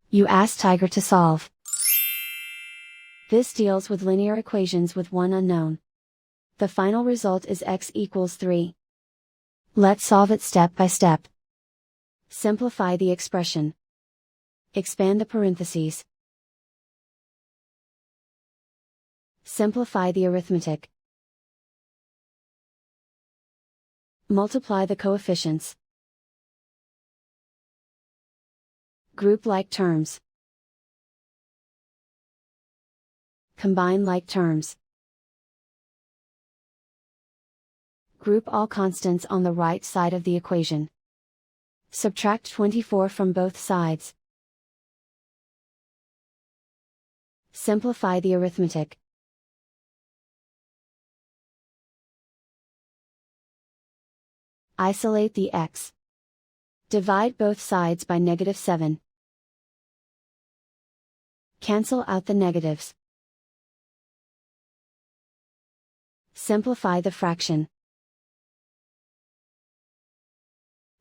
You ask Tiger to solve. This deals with linear equations with one unknown. The final result is x equals 3. Let's solve it step by step. Simplify the expression. Expand the parentheses. Simplify the arithmetic. Multiply the coefficients. Group like terms. Combine like terms. Group all constants on the right side of the equation. Subtract 24 from both sides. Simplify the arithmetic. Isolate the x. Divide both sides by -7. Cancel out the negatives. Simplify the fraction.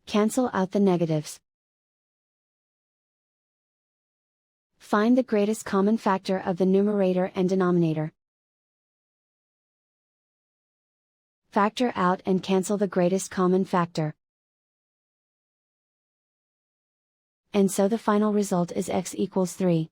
Cancel out the negatives. Find the greatest common factor of the numerator and denominator. Factor out and cancel the greatest common factor. And so the final result is x equals 3.